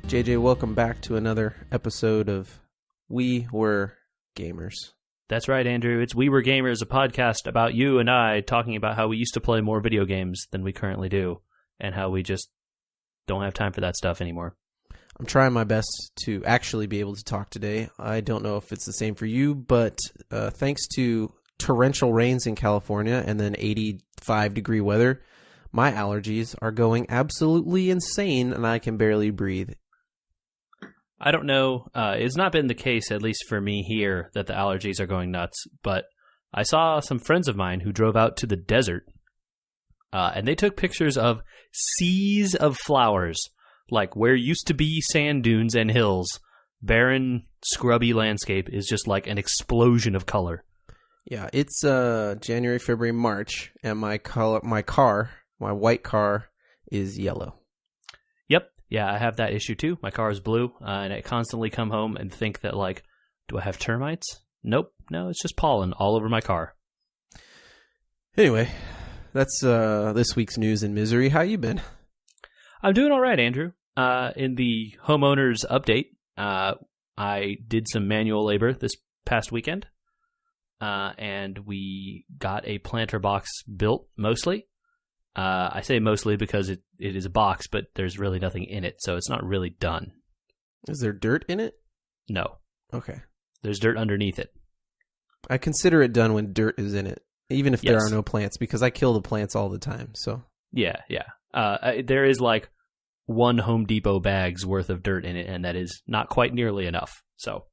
JJ, welcome back to another episode of We Were Gamers. That's right, Andrew. It's We Were Gamers, a podcast about you and I talking about how we used to play more video games than we currently do, and how we just don't have time for that stuff anymore. I'm trying my best to actually be able to talk today. I don't know if it's the same for you, but thanks to torrential rains in California and then 85-degree weather, my allergies are going absolutely insane, and I can barely breathe. I don't know. It's not been the case, at least for me here, that the allergies are going nuts. But I saw some friends of mine who drove out to the desert, and they took pictures of seas of flowers, like where used to be sand dunes and hills. Barren, scrubby landscape is just like an explosion of color. Yeah, it's January, February, March, and my white car is yellow. Yep. Yeah, I have that issue too. My car is blue, and I constantly come home and think that, like, do I have termites? Nope. No, it's just pollen all over my car. Anyway, that's this week's news and misery. How you been? I'm doing all right, Andrew. In the homeowners update, I did some manual labor this past weekend, and we got a planter box built, mostly. I say mostly because it is a box, but there's really nothing in it, so it's not really done. Is there dirt in it? No. Okay. There's dirt underneath it. I consider it done when dirt is in it, even if there are no plants, because I kill the plants all the time. So Yeah. There is like one Home Depot bag's worth of dirt in it, and that is not quite nearly enough. So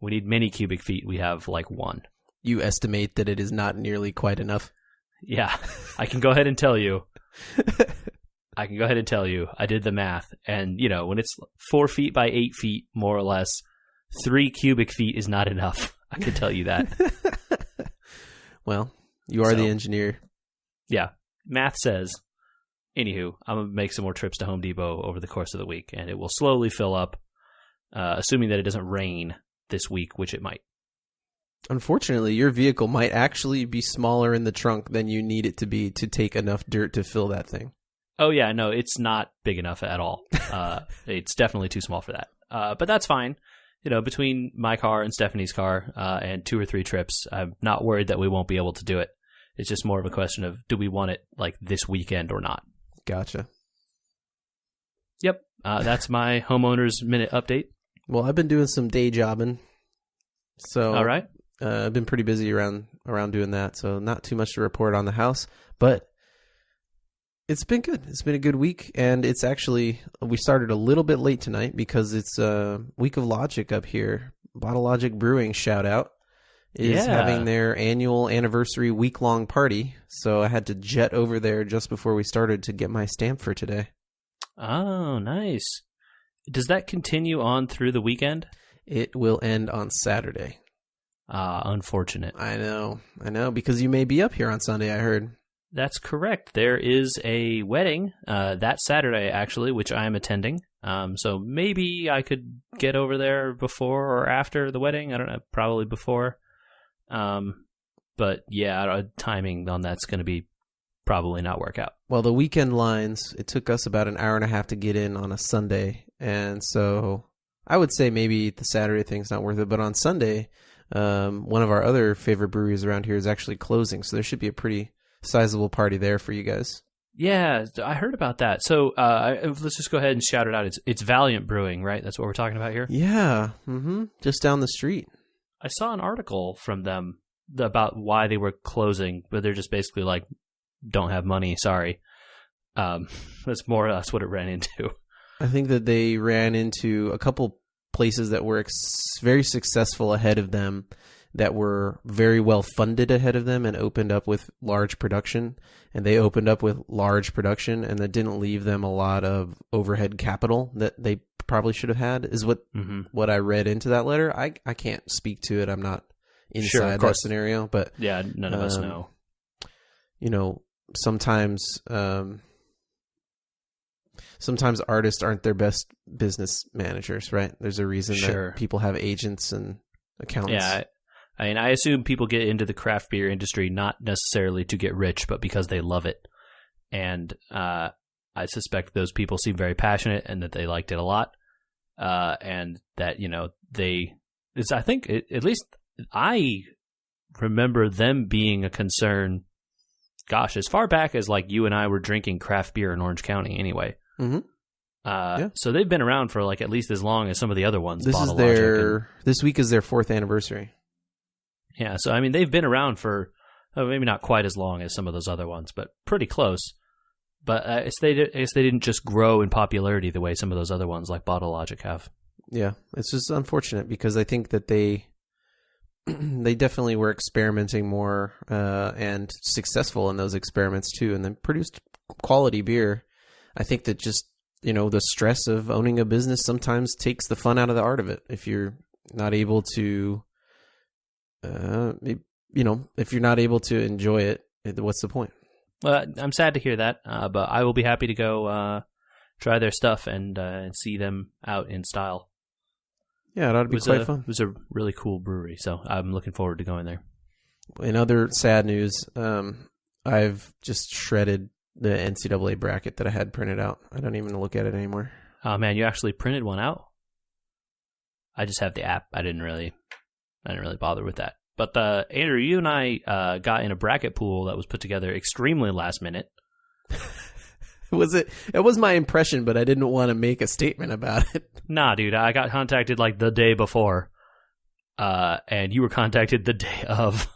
we need many cubic feet. We have like one. You estimate that it is not nearly quite enough? Yeah, I can go ahead and tell you. I did the math. And, when it's 4 feet by 8 feet, more or less, 3 cubic feet is not enough. I can tell you that. Well, you are the engineer. Yeah, math says. Anywho, I'm going to make some more trips to Home Depot over the course of the week, and it will slowly fill up, assuming that it doesn't rain this week, which it might. Unfortunately, your vehicle might actually be smaller in the trunk than you need it to be to take enough dirt to fill that thing. Oh, yeah, no, it's not big enough at all. It's definitely too small for that. But that's fine. Between my car and Stephanie's car and 2 or 3 trips, I'm not worried that we won't be able to do it. It's just more of a question of, do we want it like this weekend or not? Gotcha. Yep, that's my homeowner's minute update. Well, I've been doing some day jobbing. So all right. I've been pretty busy around doing that, so not too much to report on the house, but it's been good. It's been a good week, and it's actually, we started a little bit late tonight because it's Week of Logic up here. Bottle Logic Brewing, shout out, is having their annual anniversary week-long party, so I had to jet over there just before we started to get my stamp for today. Oh, nice. Does that continue on through the weekend? It will end on Saturday. Unfortunate. I know, because you may be up here on Sunday, I heard. That's correct. There is a wedding that Saturday, actually, which I am attending. So maybe I could get over there before or after the wedding. I don't know, probably before. But yeah, timing on that's going to be probably not work out. Well, the weekend lines, it took us about an hour and a half to get in on a Sunday, and so I would say maybe the Saturday thing's not worth it, but on Sunday, one of our other favorite breweries around here is actually closing, so there should be a pretty sizable party there for you guys. Yeah, I heard about that. So let's just go ahead and shout it out. It's Valiant Brewing, right? That's what we're talking about here? Yeah, just down the street. I saw an article from them about why they were closing, but they're just basically like, don't have money, sorry. That's more or less what it ran into. I think that they ran into a couple places that were very successful ahead of them, that were very well funded ahead of them and opened up with large production. And they opened up with large production, and that didn't leave them a lot of overhead capital that they probably should have had, is what I read into that letter. I can't speak to it. I'm not inside that scenario. But yeah, none of us know. Sometimes artists aren't their best business managers, right? There's a reason that people have agents and accountants. Yeah, I mean, I assume people get into the craft beer industry not necessarily to get rich, but because they love it. And I suspect those people seem very passionate and that they liked it a lot. and that I think at least I remember them being a concern. Gosh, as far back as like you and I were drinking craft beer in Orange County, anyway. Mm-hmm. So they've been around for like at least as long as some of the other ones. This week is their 4th anniversary. Yeah, so I mean they've been around for maybe not quite as long as some of those other ones, but pretty close. But I guess they didn't just grow in popularity the way some of those other ones like Bottle Logic have. Yeah, it's just unfortunate because I think that they definitely were experimenting more and successful in those experiments too, and then produced quality beer. I think that just the stress of owning a business sometimes takes the fun out of the art of it. If you're not able to, if you're not able to enjoy it, what's the point? Well, I'm sad to hear that, but I will be happy to go try their stuff and see them out in style. Yeah, it ought to be quite fun. It was a really cool brewery, so I'm looking forward to going there. In other sad news, I've just shredded the NCAA bracket that I had printed out. I don't even look at it anymore. Oh man, you actually printed one out? I just have the app. I didn't really bother with that. But Andrew, you and I got in a bracket pool that was put together extremely last minute. It was my impression, but I didn't want to make a statement about it. Nah, dude, I got contacted like the day before, and you were contacted the day of.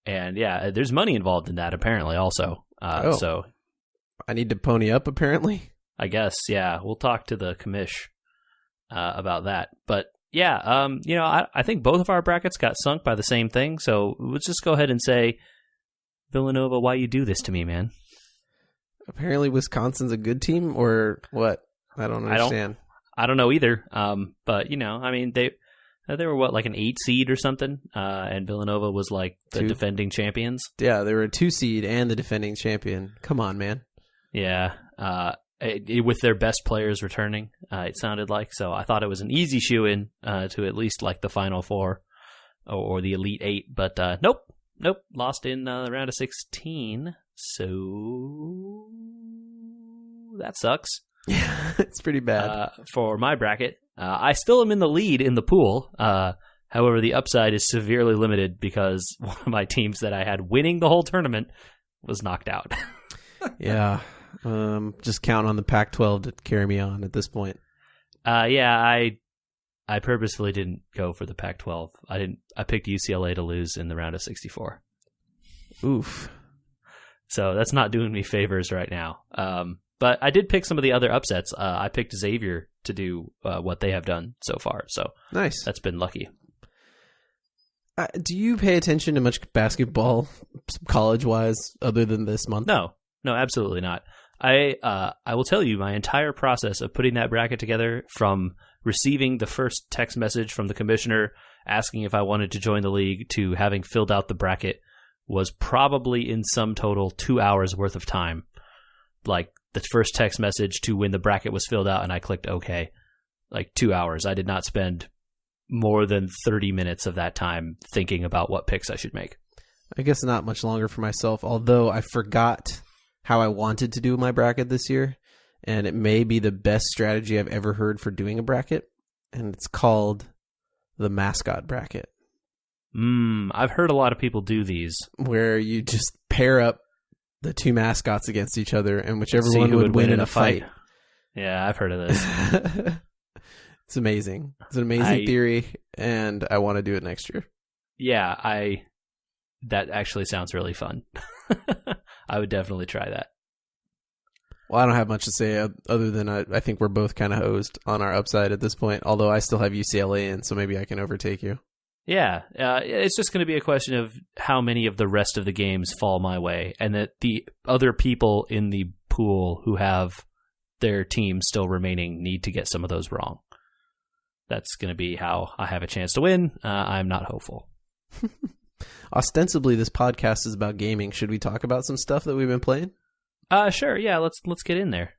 And yeah, there's money involved in that apparently also. So I need to pony up apparently. I guess, yeah. We'll talk to the commish about that. But yeah, I think both of our brackets got sunk by the same thing. So let's just go ahead and say, Villanova, why you do this to me, man? Apparently Wisconsin's a good team, or what? I don't understand. I don't know either. But I mean, they were what, like an 8 seed or something, and Villanova was like the defending champions. Yeah, they were a 2 seed and the defending champion. Come on, man. Yeah, with their best players returning, it sounded like. So I thought it was an easy shoe-in to at least like the Final Four or the Elite 8. But nope, lost in the round of 16. So that sucks. Yeah, it's pretty bad. For my bracket, I still am in the lead in the pool. However, the upside is severely limited because one of my teams that I had winning the whole tournament was knocked out. Yeah. Just count on the Pac-12 to carry me on at this point. Yeah, I purposefully didn't go for the Pac-12. I picked UCLA to lose in the round of 64. Oof. So that's not doing me favors right now. But I did pick some of the other upsets. I picked Xavier to do what they have done so far. So nice. That's been lucky. Do you pay attention to much basketball, college-wise, other than this month? No, absolutely not. I will tell you my entire process of putting that bracket together, from receiving the first text message from the commissioner asking if I wanted to join the league to having filled out the bracket, was probably in sum total 2 hours worth of time. Like the first text message to when the bracket was filled out and I clicked OK. Like 2 hours. I did not spend more than 30 minutes of that time thinking about what picks I should make. I guess not much longer for myself, although I forgot how I wanted to do my bracket this year, and it may be the best strategy I've ever heard for doing a bracket, and it's called the mascot bracket. I've heard a lot of people do these. Where you just pair up the 2 mascots against each other, and whichever one would win in a fight. Yeah, I've heard of this. It's amazing. It's an amazing theory, and I want to do it next year. Yeah, that actually sounds really fun. I would definitely try that. Well, I don't have much to say other than I think we're both kind of hosed on our upside at this point, although I still have UCLA in, so maybe I can overtake you. Yeah, it's just going to be a question of how many of the rest of the games fall my way, and that the other people in the pool who have their team still remaining need to get some of those wrong. That's going to be how I have a chance to win. I'm not hopeful. Ostensibly, this podcast is about gaming. Should we talk about some stuff that we've been playing? Sure. Yeah, let's get in there.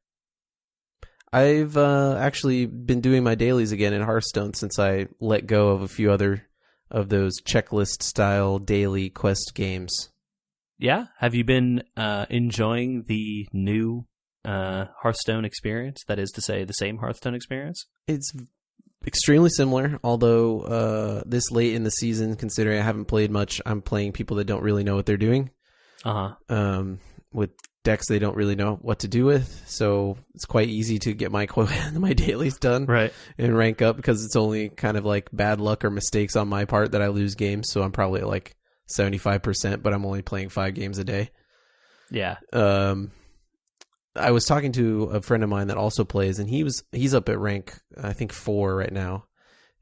I've actually been doing my dailies again in Hearthstone since I let go of a few other of those checklist-style daily quest games. Yeah? Have you been enjoying the new Hearthstone experience? That is to say, the same Hearthstone experience? It's extremely similar, although this late in the season, considering I haven't played much, I'm playing people that don't really know what they're doing. With decks they don't really know what to do with, so it's quite easy to get my my dailies done, right, and rank up, because it's only kind of like bad luck or mistakes on my part that I lose games. So I'm probably at like 75%, but I'm only playing 5 games a day. Yeah. I was talking to a friend of mine that also plays, and he's up at rank, I think 4 right now,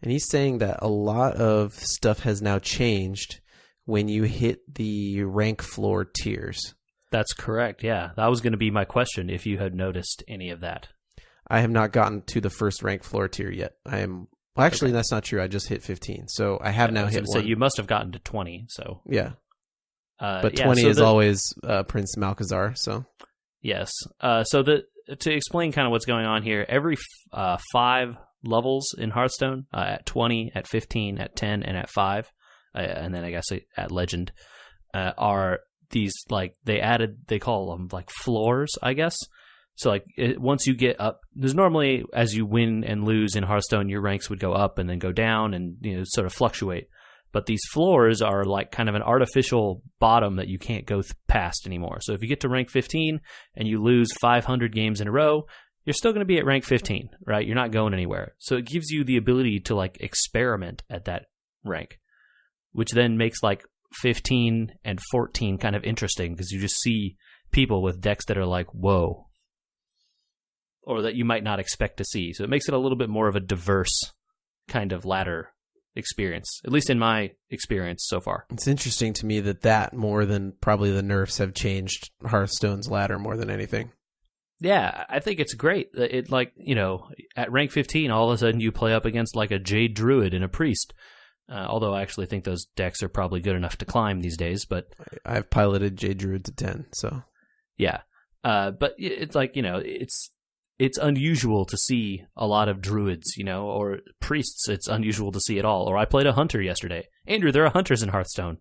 and he's saying that a lot of stuff has now changed when you hit the rank floor tiers. That's correct, yeah. That was going to be my question, if you had noticed any of that. I have not gotten to the first rank floor tier yet. Actually, that's not true. I just hit 15, so I have now hit 1. So you must have gotten to 20, so... Yeah. But 20 is always Prince Malchezaar, so... Yes. To explain kind of what's going on here, every 5 levels in Hearthstone, at 20, at 15, at 10, and at 5, and then I guess at Legend, are these, like, they call them like floors, I guess. So like once you get up, there's normally, as you win and lose in Hearthstone, your ranks would go up and then go down and, you know, sort of fluctuate. But these floors are like kind of an artificial bottom that you can't go past anymore. So if you get to rank 15 and you lose 500 games in a row, you're still going to be at rank 15, right? You're not going anywhere. So it gives you the ability to like experiment at that rank, which then makes like 15 and 14 kind of interesting, because you just see people with decks that are like, whoa, or that you might not expect to see. So it makes it a little bit more of a diverse kind of ladder experience, at least in my experience so far. It's interesting to me that more than probably the nerfs have changed Hearthstone's ladder more than anything. Yeah, I think it's great. It, like, you know, at rank 15, all of a sudden you play up against like a Jade Druid and a Priest. Although I actually think those decks are probably good enough to climb these days, but... I've piloted Jade Druid to 10, so... Yeah. But it's like, you know, it's unusual to see a lot of druids, you know, or priests. It's unusual to see it all. Or I played a hunter yesterday. Andrew, there are hunters in Hearthstone.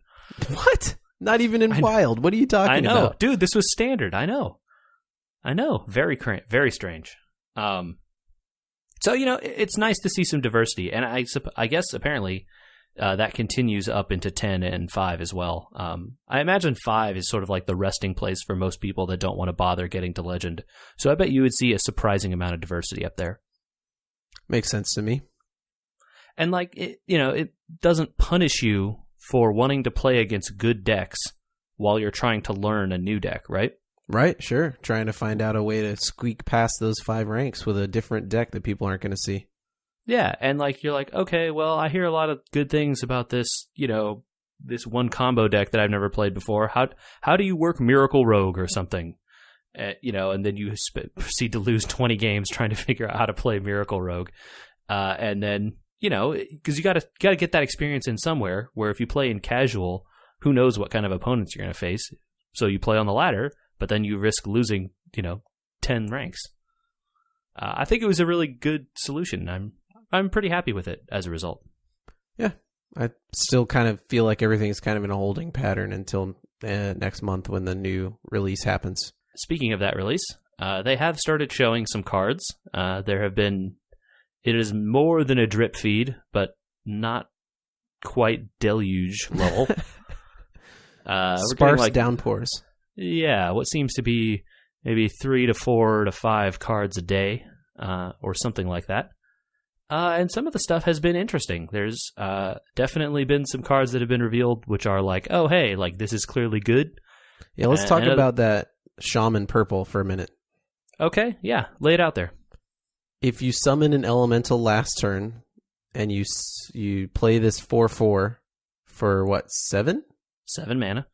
What? Not even in Wild. What are you talking about? I know. Dude, this was standard. I know. Very strange. So, you know, it's nice to see some diversity. And I guess apparently that continues up into 10 and 5 as well. I imagine 5 is sort of like the resting place for most people that don't want to bother getting to Legend. So I bet you would see a surprising amount of diversity up there. Makes sense to me. And like, it doesn't punish you for wanting to play against good decks while you're trying to learn a new deck, right? Right, sure. Trying to find out a way to squeak past those 5 ranks with a different deck that people aren't going to see. Yeah, and like you're like, okay, well, I hear a lot of good things about this, you know, this one combo deck that I've never played before. How do you work Miracle Rogue or something? You know, and then you proceed to lose 20 games trying to figure out how to play Miracle Rogue. And then, you know, because you got to get that experience in somewhere, where if you play in casual, who knows what kind of opponents you're going to face. So you play on the ladder, but then you risk losing, you know, 10 ranks. I think it was a really good solution. I'm pretty happy with it as a result. Yeah, I still kind of feel like everything's kind of in a holding pattern until next month when the new release happens. Speaking of that release, they have started showing some cards. It is more than a drip feed, but not quite deluge level. Sparse downpours. Yeah, what seems to be maybe 3 to 4 to 5 cards a day, or something like that. And some of the stuff has been interesting. There's definitely been some cards that have been revealed which are like, oh, hey, like this is clearly good. Yeah, let's talk about that Shaman Purple for a minute. Okay, yeah, lay it out there. If you summon an elemental last turn and you play this 4/4 for what, 7? 7 mana.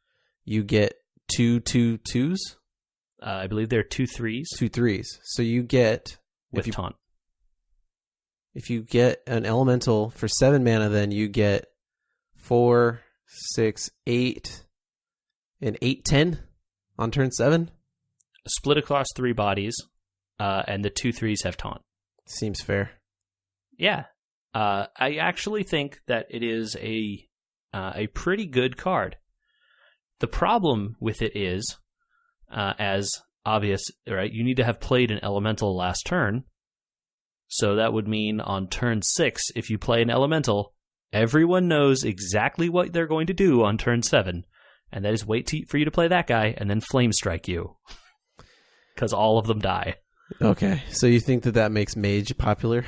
You get 2 2/2s? I believe they're 2 3s. 2 3s. So you get... With taunt. If you get an elemental for 7 mana, then you get 4, 6, 8, and 8, 10 on turn 7. Split across 3 bodies, and the 2 3s have taunt. Seems fair. Yeah. I actually think that it is a pretty good card. The problem with it is, as obvious, right? You need to have played an elemental last turn. So that would mean on turn 6, if you play an elemental, everyone knows exactly what they're going to do on turn 7. And that is wait for you to play that guy and then flame strike you. Because all of them die. Okay, so you think that makes mage popular?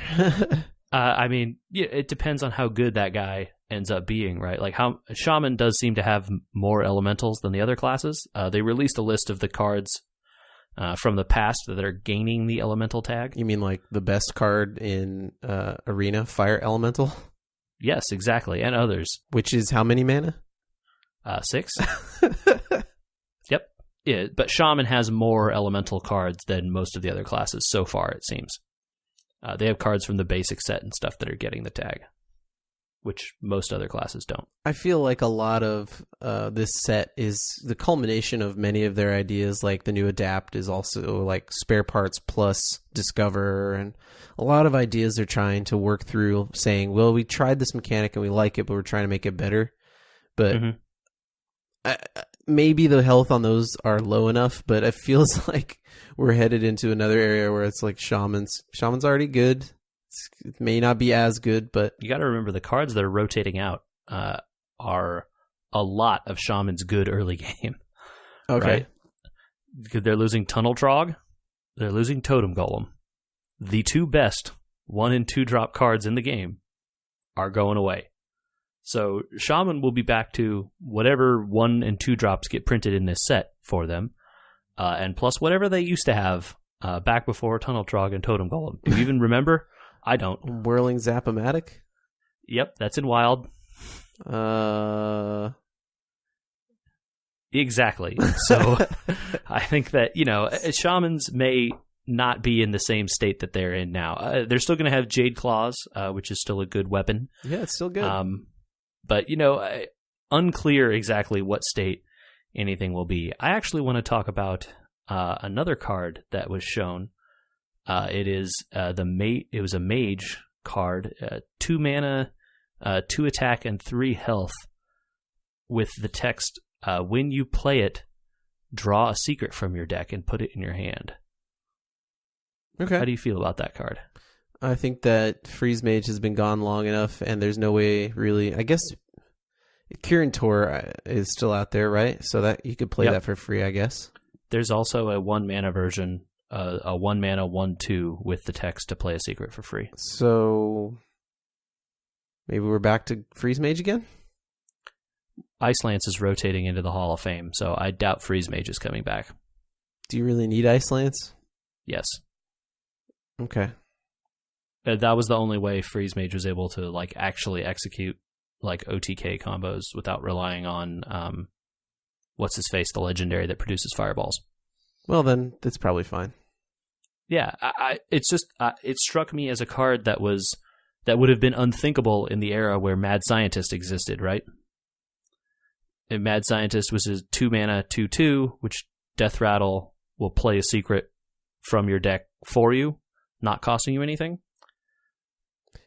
I mean, yeah, it depends on how good that guy ends up being, right? Like how Shaman does seem to have more elementals than the other classes. They released a list of the cards from the past that are gaining the elemental tag. You mean like the best card in Arena, Fire Elemental? Yes, exactly, and others. Which is how many mana? 6. Yep. Yeah, but Shaman has more elemental cards than most of the other classes so far, it seems. They have cards from the basic set and stuff that are getting the tag, which most other classes don't. I feel like a lot of this set is the culmination of many of their ideas, like the new Adapt is also like spare parts plus Discover, and a lot of ideas they're trying to work through saying, well, we tried this mechanic and we like it, but we're trying to make it better. But maybe the health on those are low enough, but it feels like we're headed into another area where it's like Shaman's already good. It may not be as good, but you got to remember the cards that are rotating out are a lot of Shaman's good early game. Okay. Right? Because they're losing Tunnel Trog, they're losing Totem Golem. The 2 best 1 and 2 drop cards in the game are going away. So Shaman will be back to whatever 1 and 2 drops get printed in this set for them, and plus whatever they used to have back before Tunnel Trog and Totem Golem. Do you even remember? I don't. Whirling Zap-O-Matic? Yep, that's in Wild. Exactly. So I think that, Shamans may not be in the same state that they're in now. They're still going to have Jade Claws, which is still a good weapon. Yeah, it's still good. But, unclear exactly what state anything will be. I actually want to talk about another card that was shown. It was a mage card, 2 mana, 2 attack, and 3 health, with the text, when you play it, draw a secret from your deck and put it in your hand. Okay. How do you feel about that card? I think that Freeze Mage has been gone long enough, and there's no way really. I guess Kirin Tor is still out there, right? So that you could play that for free, I guess. There's also a 1 mana version, a 1 mana 1/2 with the text to play a secret for free. So maybe we're back to Freeze Mage again? Ice Lance is rotating into the Hall of Fame, so I doubt Freeze Mage is coming back. Do you really need Ice Lance? Yes. Okay. That was the only way Freeze Mage was able to actually execute OTK combos without relying on what's his face, the legendary that produces fireballs. Well, then that's probably fine. Yeah, it's just it struck me as a card that would have been unthinkable in the era where Mad Scientist existed, right? And Mad Scientist was a 2 mana 2/2, which Death Rattle will play a secret from your deck for you, not costing you anything.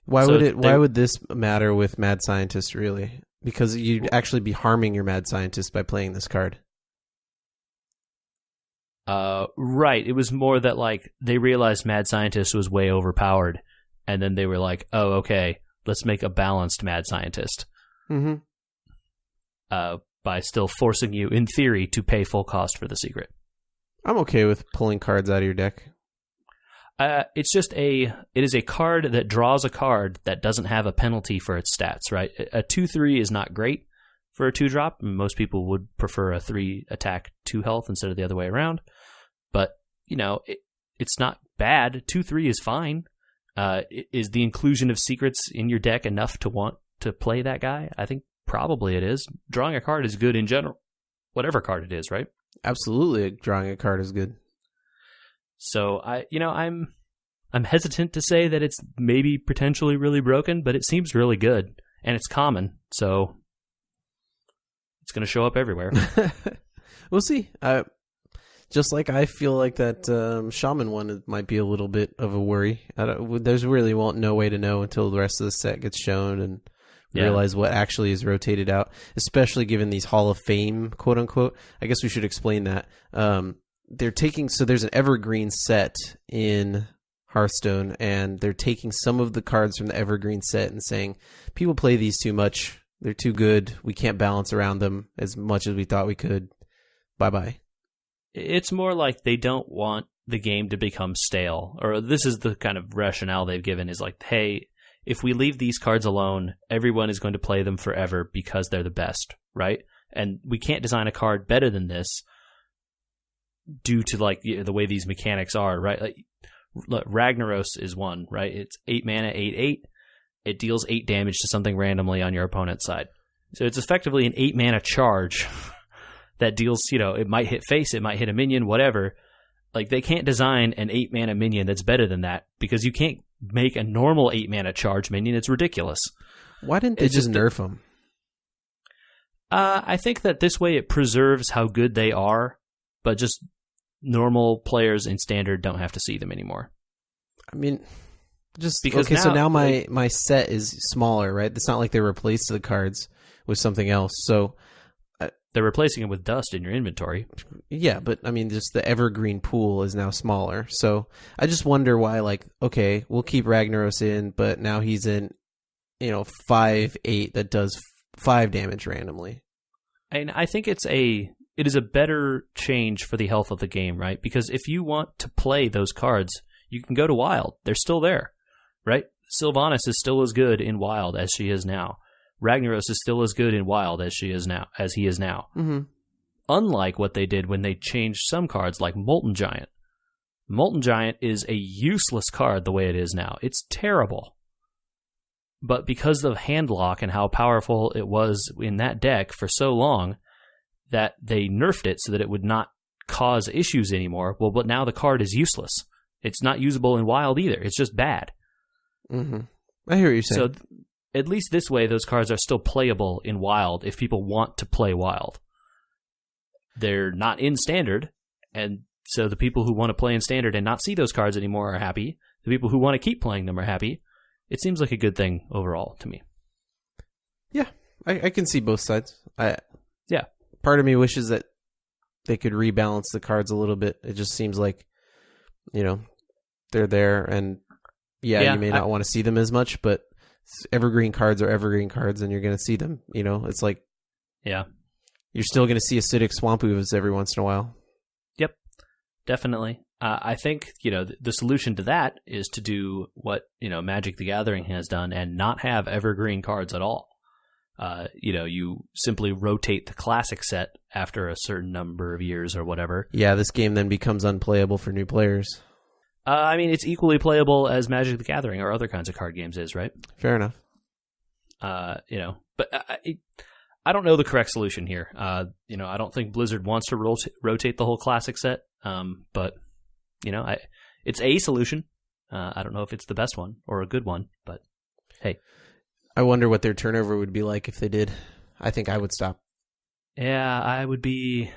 Why would this matter with Mad Scientist, really? Because you'd actually be harming your Mad Scientist by playing this card. Right. It was more that they realized Mad Scientist was way overpowered, and then they were like, "Oh, okay, let's make a balanced Mad Scientist." Mm-hmm. By still forcing you, in theory, to pay full cost for the secret. I'm okay with pulling cards out of your deck. It is a card that draws a card that doesn't have a penalty for its stats, right? A 2/3 is not great for a 2-drop. Most people would prefer a 3 attack, 2 health instead of the other way around. But, it's not bad. 2/3 is fine. Is the inclusion of secrets in your deck enough to want to play that guy? I think probably it is. Drawing a card is good in general. Whatever card it is, right? Absolutely, drawing a card is good. So I'm hesitant to say that it's maybe potentially really broken, but it seems really good, and it's common, so it's going to show up everywhere. We'll see. Just like I feel like that Shaman one might be a little bit of a worry. There's really no way to know until the rest of the set gets shown and realize what actually is rotated out, especially given these Hall of Fame, quote unquote. I guess we should explain that. they're taking, so there's an evergreen set in Hearthstone, and they're taking some of the cards from the evergreen set and saying, people play these too much. They're too good. We can't balance around them as much as we thought we could. Bye-bye. It's more like they don't want the game to become stale, or this is the kind of rationale they've given, is like, hey, if we leave these cards alone, everyone is going to play them forever because they're the best, right? And we can't design a card better than this due to like the way these mechanics are, right? Like, look, Ragnaros is one, right? It's 8 mana, 8/8. It deals 8 damage to something randomly on your opponent's side. So it's effectively an 8 mana charge that deals, it might hit face, it might hit a minion, whatever. Like, they can't design an 8 mana minion that's better than that because you can't make a normal 8 mana charge minion. It's ridiculous. Why didn't they just nerf them? I think that this way it preserves how good they are, but just normal players in Standard don't have to see them anymore. I mean, just because okay. So now my set is smaller, right? It's not like they replaced the cards with something else. So they're replacing it with dust in your inventory. Yeah, but I mean, just the evergreen pool is now smaller. So I just wonder why. Like, okay, we'll keep Ragnaros in, but now he's in, 5/8 that does 5 damage randomly. And I think it is a better change for the health of the game, right? Because if you want to play those cards, you can go to Wild. They're still there, right? Sylvanas is still as good in Wild as she is now. Ragnaros is still as good in Wild as he is now. Mm-hmm. Unlike what they did when they changed some cards like Molten Giant. Molten Giant is a useless card the way it is now. It's terrible. But because of Handlock and how powerful it was in that deck for so long, that they nerfed it so that it would not cause issues anymore. Well, but now the card is useless. It's not usable in Wild either. It's just bad. Mm-hmm. I hear what you're saying. So at least this way, those cards are still playable in Wild if people want to play Wild. They're not in Standard, and so the people who want to play in Standard and not see those cards anymore are happy. The people who want to keep playing them are happy. It seems like a good thing overall to me. Yeah, I can see both sides. Yeah. Part of me wishes that they could rebalance the cards a little bit. It just seems like, they're there, and you may not want to see them as much, but evergreen cards are evergreen cards, and you're going to see them. It's like, you're still going to see acidic swamp oovs every once in a while. Yep, definitely. I think the solution to that is to do what Magic the Gathering has done and not have evergreen cards at all. You simply rotate the classic set after a certain number of years or whatever. Yeah, this game then becomes unplayable for new players. I mean, it's equally playable as Magic the Gathering or other kinds of card games is, right? Fair enough. But I don't know the correct solution here. I don't think Blizzard wants to rotate the whole classic set. But it's a solution. I don't know if it's the best one or a good one, but hey. I wonder what their turnover would be like if they did. I think I would stop. Yeah, I would be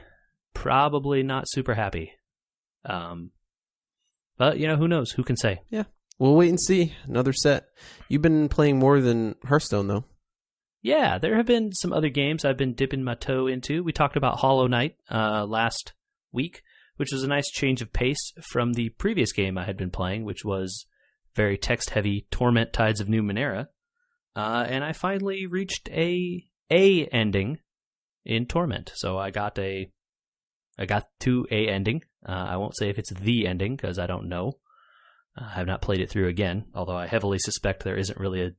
probably not super happy. But, who knows? Who can say? Yeah, we'll wait and see. Another set. You've been playing more than Hearthstone, though. Yeah, there have been some other games I've been dipping my toe into. We talked about Hollow Knight last week, which was a nice change of pace from the previous game I had been playing, which was very text-heavy Torment Tides of Numenera. And I finally reached a ending in Torment. So I got to a ending. I won't say if it's the ending, because I don't know. I have not played it through again, although I heavily suspect there isn't really a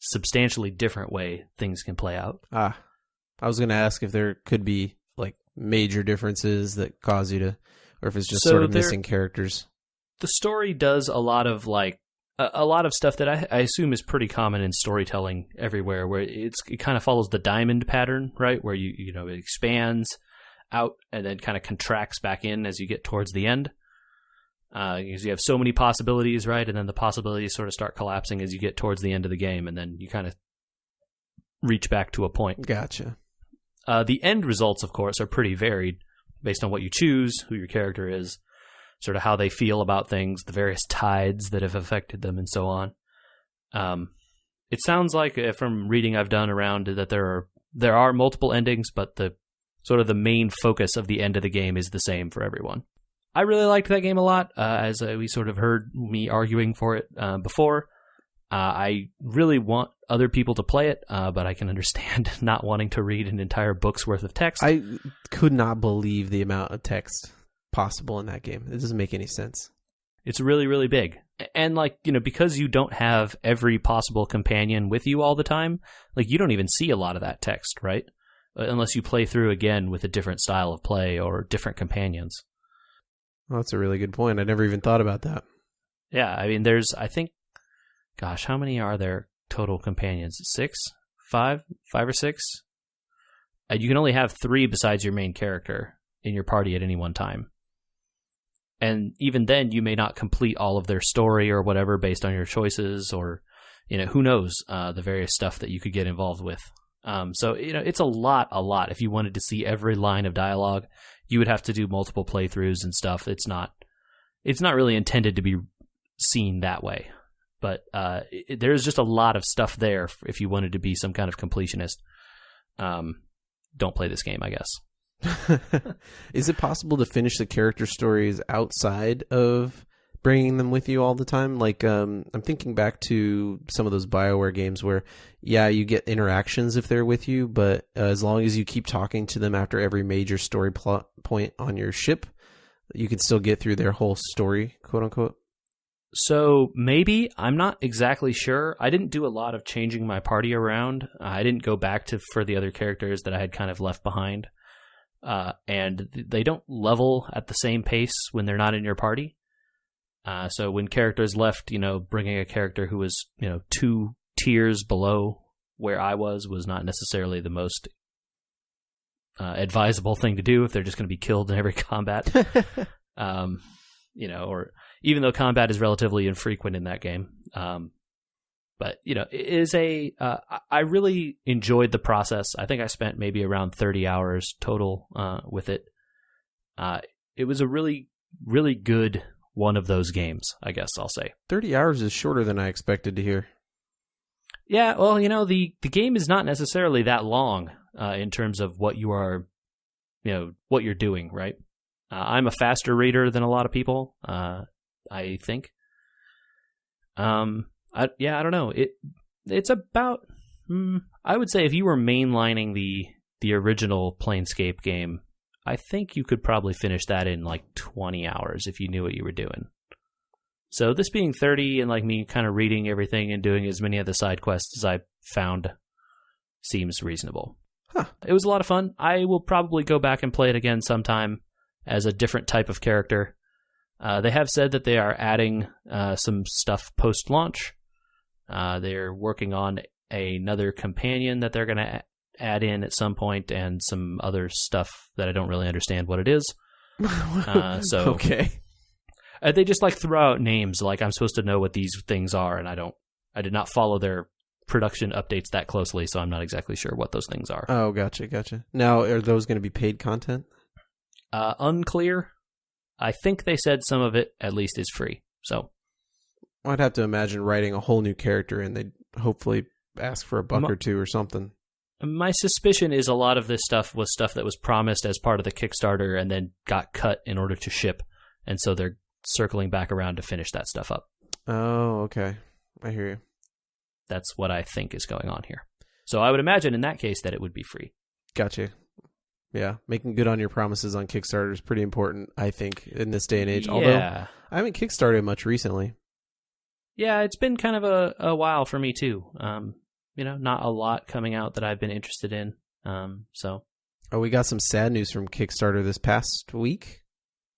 substantially different way things can play out. I was going to ask if there could be like major differences that cause you to, or if it's just sort of missing characters. The story does a lot of a lot of stuff that I assume is pretty common in storytelling everywhere, where it kind of follows the diamond pattern, right? Where it expands out and then kind of contracts back in as you get towards the end. Because you have so many possibilities, right? And then the possibilities sort of start collapsing as you get towards the end of the game, and then you kind of reach back to a point. Gotcha. The end results, of course, are pretty varied based on what you choose, who your character is, sort of how they feel about things, the various tides that have affected them, and so on. It sounds like, from reading I've done around, that there are multiple endings, but the sort of the main focus of the end of the game is the same for everyone. I really liked that game a lot, as we sort of heard me arguing for it before. I really want other people to play it, but I can understand not wanting to read an entire book's worth of text. I could not believe the amount of text possible in that game. It doesn't make any sense. It's really, really big. And, like, you know, because you don't have every possible companion with you all the time, like, you don't even see a lot of that text, right? Unless you play through again with a different style of play or different companions. Well, that's a really good point. I never even thought about that. Yeah, I mean, there's, I think, gosh, how many are there total companions? 6? 5? 5 or 6? You can only have 3 besides your main character in your party at any one time. And even then, you may not complete all of their story or whatever based on your choices, or, you know, who knows, the various stuff that you could get involved with. So, you know, it's a lot. If you wanted to see every line of dialogue, you would have to do multiple playthroughs and stuff. It's not really intended to be seen that way. But there's just a lot of stuff there if you wanted to be some kind of completionist. Don't play this game, I guess. Is it possible to finish the character stories outside of bringing them with you all the time? Like, I'm thinking back to some of those BioWare games where, yeah, you get interactions if they're with you, but as long as you keep talking to them after every major story plot point on your ship, you can still get through their whole story, quote unquote. So maybe, I'm not exactly sure. I didn't do a lot of changing my party around. I didn't go back for the other characters that I had kind of left behind. And they don't level at the same pace when they're not in your party. So when characters left, you know, bringing a character who was, you know, 2 tiers below where I was not necessarily the most advisable thing to do if they're just going to be killed in every combat. You know, or even though combat is relatively infrequent in that game. But, you know, it is I really enjoyed the process. I think I spent maybe around 30 hours total with it. It was a really, really good one of those games, I guess I'll say. 30 hours is shorter than I expected to hear. Yeah, well, you know, the game is not necessarily that long in terms of what you are, you know, what you're doing, right? I'm a faster reader than a lot of people, I think. I don't know. It's about, I would say if you were mainlining the original Planescape game, I think you could probably finish that in like 20 hours if you knew what you were doing. So this being 30 and like me kind of reading everything and doing as many of the side quests as I found seems reasonable. Huh. It was a lot of fun. I will probably go back and play it again sometime as a different type of character. They have said that they are adding some stuff post-launch. They're working on another companion that they're going to add in at some point, and some other stuff that I don't really understand what it is. So okay. They just like throw out names like I'm supposed to know what these things are, and I did not follow their production updates that closely, so I'm not exactly sure what those things are. Oh, gotcha. Now, are those going to be paid content? Unclear. I think they said some of it at least is free. So I'd have to imagine writing a whole new character, and they'd hopefully ask for a buck or two or something. My suspicion is a lot of this stuff was stuff that was promised as part of the Kickstarter and then got cut in order to ship, and so they're circling back around to finish that stuff up. Oh, okay. I hear you. That's what I think is going on here. So I would imagine in that case that it would be free. Gotcha. Yeah, making good on your promises on Kickstarter is pretty important, I think, in this day and age. Yeah. Although I haven't Kickstarted much recently. Yeah, it's been kind of a while for me too. You know, not a lot coming out that I've been interested in. So. Oh, we got some sad news from Kickstarter this past week.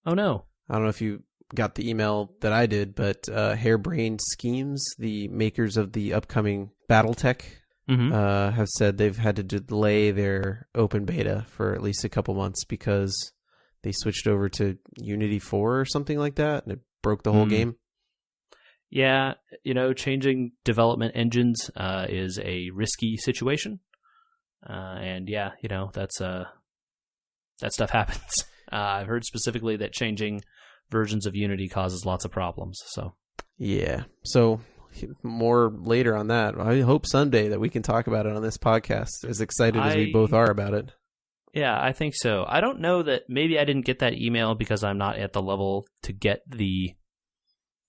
Oh no! I don't know if you got the email that I did, but Harebrained Schemes, the makers of the upcoming BattleTech, have said they've had to delay their open beta for at least a couple months because they switched over to Unity 4 or something like that, and it broke the whole game. Yeah, you know, changing development engines is a risky situation. And yeah, you know, that stuff happens. I've heard specifically that changing versions of Unity causes lots of problems. So yeah. So more later on that. I hope someday that we can talk about it on this podcast, as excited as we both are about it. Yeah, I think so. I don't know that maybe I didn't get that email because I'm not at the level to get the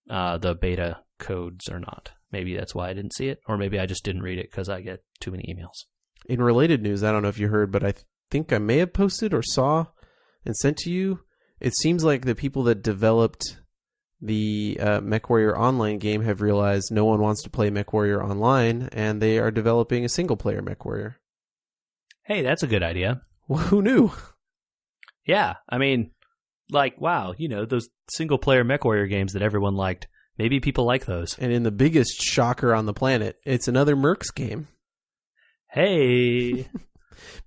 beta codes or not. Maybe that's why I didn't see it, or maybe I just didn't read it because I get too many emails. In related news, I don't know if you heard, but I think I may have posted or saw and sent to you. It seems like the people that developed the Mechwarrior Online game have realized no one wants to play Mechwarrior Online, and they are developing a single-player Mechwarrior. Hey, that's a good idea. Well, who knew? Yeah, I mean, like, wow, those single-player Mechwarrior games that everyone liked. Maybe people like those. And in the biggest shocker on the planet, it's another Mercs game. Hey,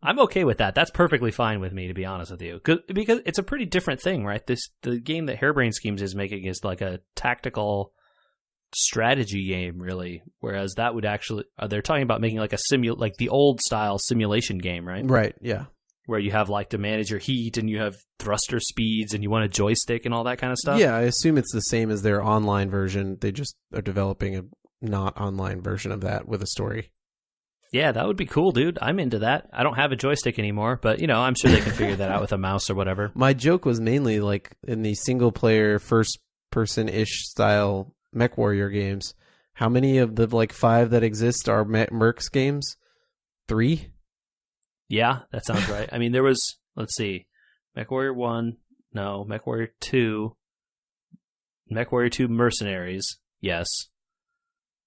I'm okay with that. That's perfectly fine with me, to be honest with you. Because it's a pretty different thing, right? The game that Harebrained Schemes is making is like a tactical strategy game, really. Whereas that would actually, they're talking about making like like the old style simulation game, right? Right, yeah. Where you have like to manage your heat and you have thruster speeds and you want a joystick and all that kind of stuff. Yeah, I assume it's the same as their online version. They just are developing a not online version of that with a story. Yeah, that would be cool, dude. I'm into that. I don't have a joystick anymore, but I'm sure they can figure that out with a mouse or whatever. My joke was mainly like in the single player first person ish style Mechwarrior games. How many of the like 5 that exist are Mercs games? 3? Yeah, that sounds right. I mean, there was, let's see, Mechwarrior 1, no, Mechwarrior 2, Mechwarrior 2 Mercenaries, yes.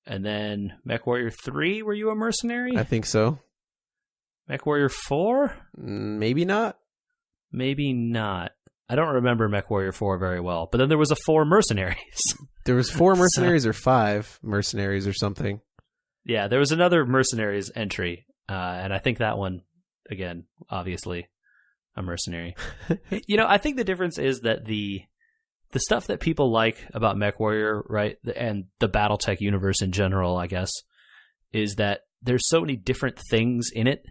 And then Mechwarrior 3, were you a mercenary? I think so. Mechwarrior 4? Maybe not. Maybe not. I don't remember Mechwarrior 4 very well, but then there was a 4 mercenaries. There was 4 mercenaries or 5 mercenaries or something. Yeah, there was another mercenaries entry, and I think that one, again, obviously a mercenary. I think the difference is that the stuff that people like about Mechwarrior, right, and the BattleTech universe in general, I guess, is that there's so many different things in it.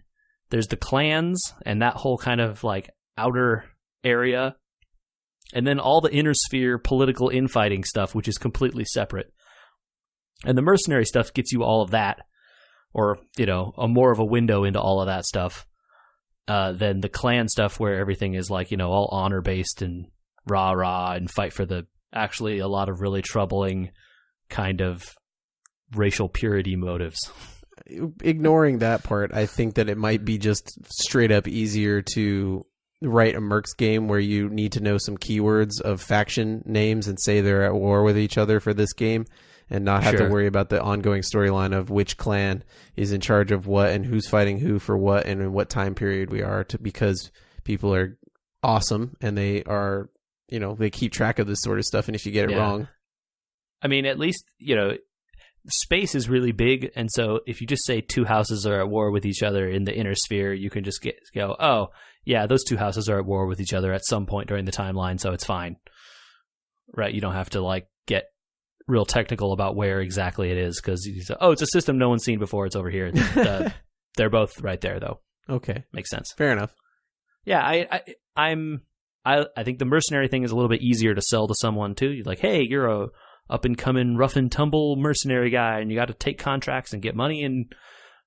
There's the clans and that whole kind of like outer area, and then all the inner sphere political infighting stuff, which is completely separate. And the mercenary stuff gets you all of that, or, a more of a window into all of that stuff. Than the clan stuff where everything is like, all honor-based and rah-rah and fight for actually a lot of really troubling kind of racial purity motives. Ignoring that part, I think that it might be just straight up easier to write a Mercs game where you need to know some keywords of faction names and say they're at war with each other for this game, and not have to worry about the ongoing storyline of which clan is in charge of what and who's fighting who for what and in what time period we are, because people are awesome and they are, they keep track of this sort of stuff, and if you get it wrong. I mean, at least, space is really big, and so if you just say 2 houses are at war with each other in the inner sphere, you can just go, oh, yeah, those 2 houses are at war with each other at some point during the timeline, so it's fine. Right? You don't have to, like, get real technical about where exactly it is, because you say, oh, it's a system no one's seen before, it's over here. They're both right there, though. Okay. Makes sense. Fair enough. Yeah, I think the mercenary thing is a little bit easier to sell to someone, too. You're like, hey, you're a up-and-coming rough-and-tumble mercenary guy, and you got to take contracts and get money and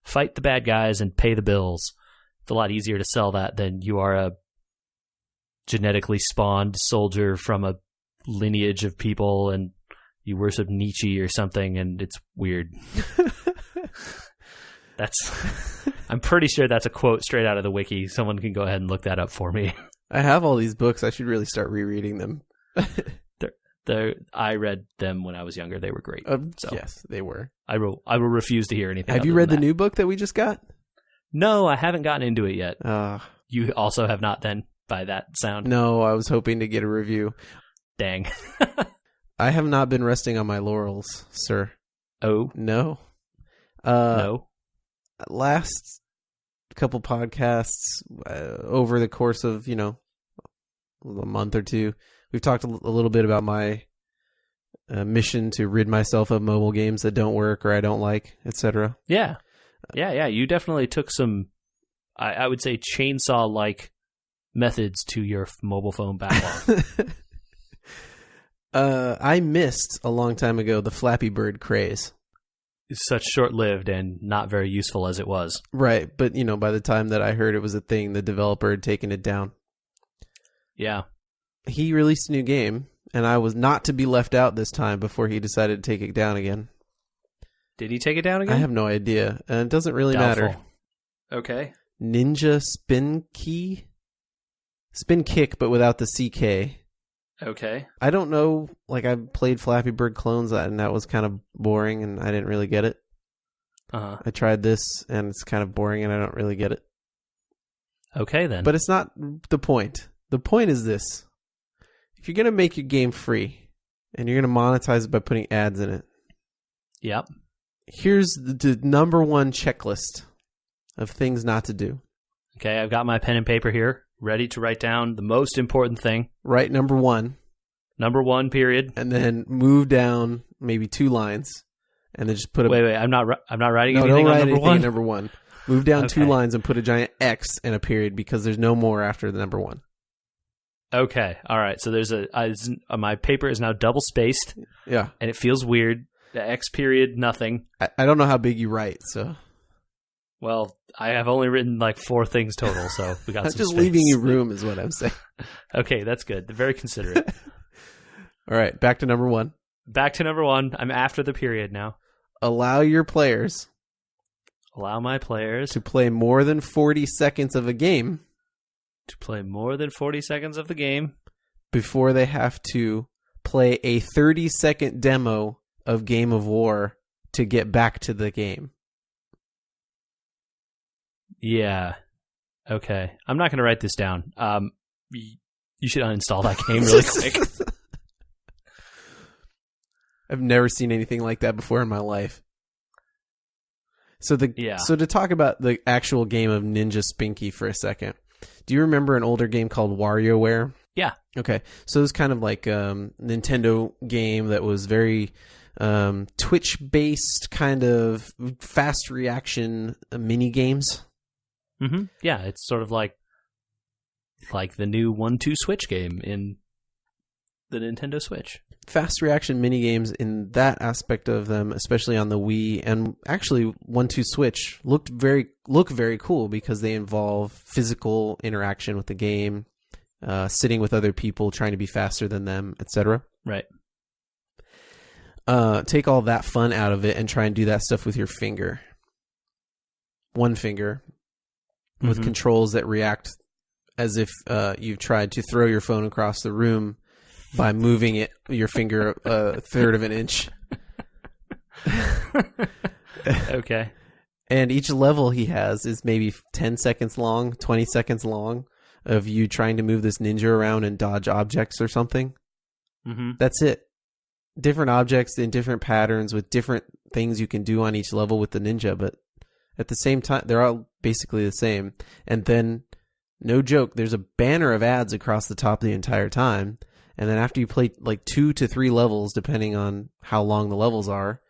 fight the bad guys and pay the bills. It's a lot easier to sell that than you are a genetically spawned soldier from a lineage of people and you worship Nietzsche or something, and it's weird. I'm pretty sure that's a quote straight out of the wiki. Someone can go ahead and look that up for me. I have all these books. I should really start rereading them. I read them when I was younger. They were great. Yes, they were. I will refuse to hear anything. Have you read the new book that we just got? No, I haven't gotten into it yet. You also have not then, by that sound? No, I was hoping to get a review. Dang. I have not been resting on my laurels, sir. Oh? No. No? Last couple podcasts, over the course of, a month or two, we've talked a little bit about my mission to rid myself of mobile games that don't work or I don't like, etc. Yeah. Yeah. You definitely took some, I would say, chainsaw-like methods to your mobile phone backlog. I missed a long time ago the Flappy Bird craze. such short-lived and not very useful as it was. Right, but by the time that I heard it was a thing, the developer had taken it down. Yeah. He released a new game, and I was not to be left out this time before he decided to take it down again. Did he take it down again? I have no idea, and it doesn't really matter. Okay. Ninja Spinki? Spin Kick, but without the CK. Okay. I don't know, I played Flappy Bird Clones, and that was kind of boring, and I didn't really get it. Uh-huh. I tried this, and it's kind of boring, and I don't really get it. Okay, then. But it's not the point. The point is this. If you're going to make your game free, and you're going to monetize it by putting ads in it. Yep. Here's the number one checklist of things not to do. Okay, I've got my pen and paper here, ready to write down the most important thing. Write number one. Number one, period. And then move down maybe 2 lines, and then just put a... Wait, I'm not writing no, anything don't write on number anything one? at number one. Move down Okay. 2 lines and put a giant X and a period because there's no more after the number one. Okay, all right. So there's my paper is now double spaced. Yeah. And it feels weird. The X period, nothing. I don't know how big you write, so... Well, I have only written 4 things total, so we got I'm some just space. leaving you room is what I'm saying. Okay, that's good. They're very considerate. All right, back to number one. Back to number one. I'm after the period now. Allow your players Allow my players to play more than 40 seconds of a game to play more than 40 seconds of the game before they have to play a 30-second demo of Game of War to get back to the game. Yeah. Okay. I'm not going to write this down. You should uninstall that game really quick. I've never seen anything like that before in my life. So to talk about the actual game of Ninja Spinki for a second. Do you remember an older game called WarioWare? Yeah. Okay. So it was kind of like a Nintendo game that was very Twitch-based, kind of fast reaction mini games. Mm-hmm. Yeah, it's sort of like the new 1-2 Switch game in the Nintendo Switch. Fast reaction mini games in that aspect of them, especially on the Wii and actually 1-2 Switch, look very cool because they involve physical interaction with the game, sitting with other people, trying to be faster than them, etc. Right. Take all that fun out of it and try and do that stuff with your finger. One finger. With controls that react as if you've tried to throw your phone across the room by moving your finger a third of an inch. Okay. And each level he has is maybe 10 seconds long, 20 seconds long of you trying to move this ninja around and dodge objects or something. Mm-hmm. That's it. Different objects in different patterns with different things you can do on each level with the ninja, but at the same time, they're all basically the same. And then, no joke, there's a banner of ads across the top the entire time. And then after you play 2 to 3 levels, depending on how long the levels are,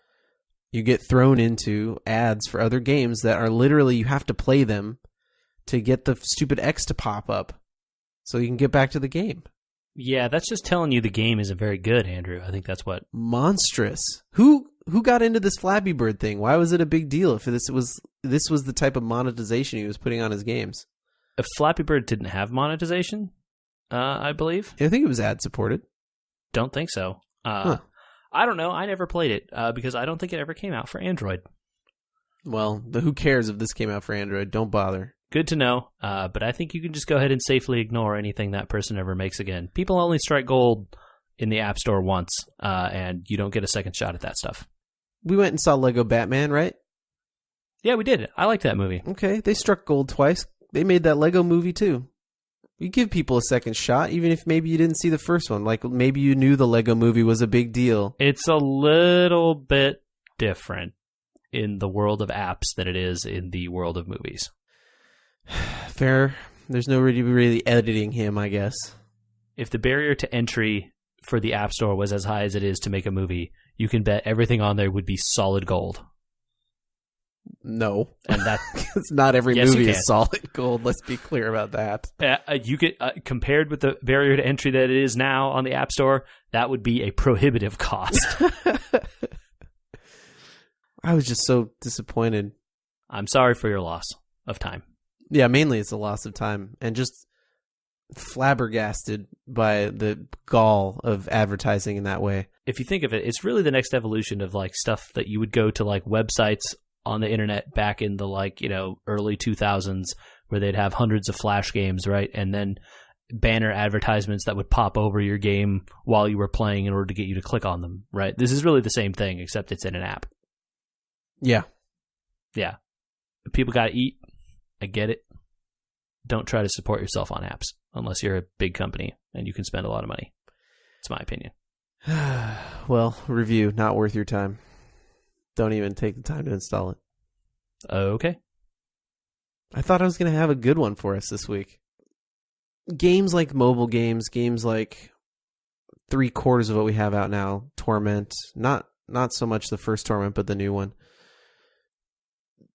you get thrown into ads for other games that are literally, you have to play them to get the stupid X to pop up so you can get back to the game. Yeah, that's just telling you the game isn't very good, Andrew. I think that's what... Monstrous. Who got into this Flappy Bird thing? Why was it a big deal if this was the type of monetization he was putting on his games? If Flappy Bird didn't have monetization, I believe. I think it was ad supported. Don't think so. I don't know. I never played it because I don't think it ever came out for Android. Well, who cares if this came out for Android? Don't bother. Good to know. But I think you can just go ahead and safely ignore anything that person ever makes again. People only strike gold in the App Store once, and you don't get a second shot at that stuff. We went and saw Lego Batman, right? Yeah, we did. I liked that movie. Okay, they struck gold twice. They made that Lego movie too. You give people a second shot, even if maybe you didn't see the first one. Like maybe you knew the Lego movie was a big deal. It's a little bit different in the world of apps than it is in the world of movies. Fair. There's no really editing him, I guess. If the barrier to entry for the App Store was as high as it is to make a movie, you can bet everything on there would be solid gold. No, and that it's not every yes, movie is solid gold. Let's be clear about that. You get compared with the barrier to entry that it is now on the App Store, that would be a prohibitive cost. I was just so disappointed. I'm sorry for your loss of time. Yeah, mainly it's a loss of time and just flabbergasted by the gall of advertising in that way. If you think of it, it's really the next evolution of like stuff that you would go to like websites on the internet back in the early 2000s where they'd have hundreds of Flash games, right? And then banner advertisements that would pop over your game while you were playing in order to get you to click on them, right? This is really the same thing, except it's in an app. Yeah. Yeah. People got to eat. I get it. Don't try to support yourself on apps unless you're a big company and you can spend a lot of money. It's my opinion. Well, review, not worth your time. Don't even take the time to install it. Okay. I thought I was going to have a good one for us this week. Games like mobile games, games like 3/4 of what we have out now, Torment, not so much the first Torment, but the new one.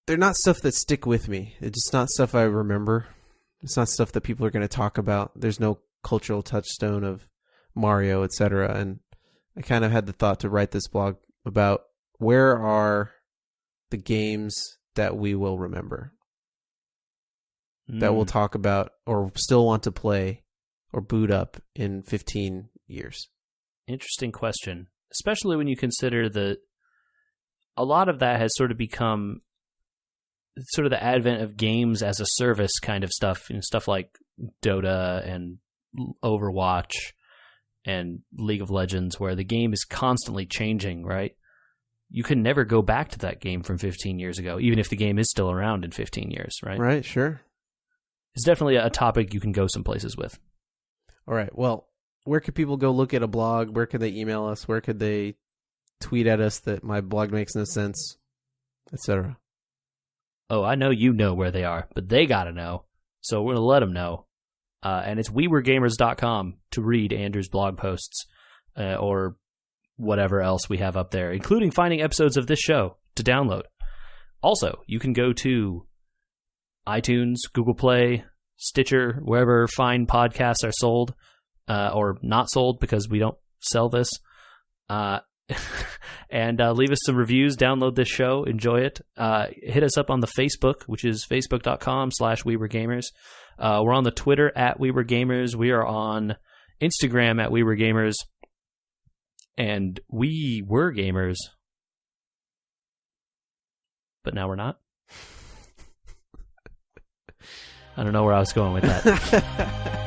They're not stuff that stick with me. It's just not stuff I remember. It's not stuff that people are going to talk about. There's no cultural touchstone of Mario, etc. And I kind of had the thought to write this blog about where are the games that we will remember, that we'll talk about or still want to play or boot up in 15 years. Interesting question, especially when you consider that a lot of that has sort of become sort of the advent of games as a service kind of stuff, stuff like Dota and Overwatch and League of Legends, where the game is constantly changing, right? You can never go back to that game from 15 years ago, even if the game is still around in 15 years, right? Right, sure. It's definitely a topic you can go some places with. All right, well, where could people go look at a blog? Where could they email us? Where could they tweet at us that my blog makes no sense, etc.? Oh, I know you know where they are, but they got to know. So we're going to let them know. And it's wewergamers.com to read Andrew's blog posts or whatever else we have up there, including finding episodes of this show to download. Also, you can go to iTunes, Google Play, Stitcher, wherever fine podcasts are sold or not sold because we don't sell this. And leave us some reviews, download this show, enjoy it. Hit us up on the Facebook, which is facebook.com/WeWereGamers. We're on the Twitter @WeWereGamers. We are on Instagram @WeWereGamers. And we were gamers. But now we're not. I don't know where I was going with that.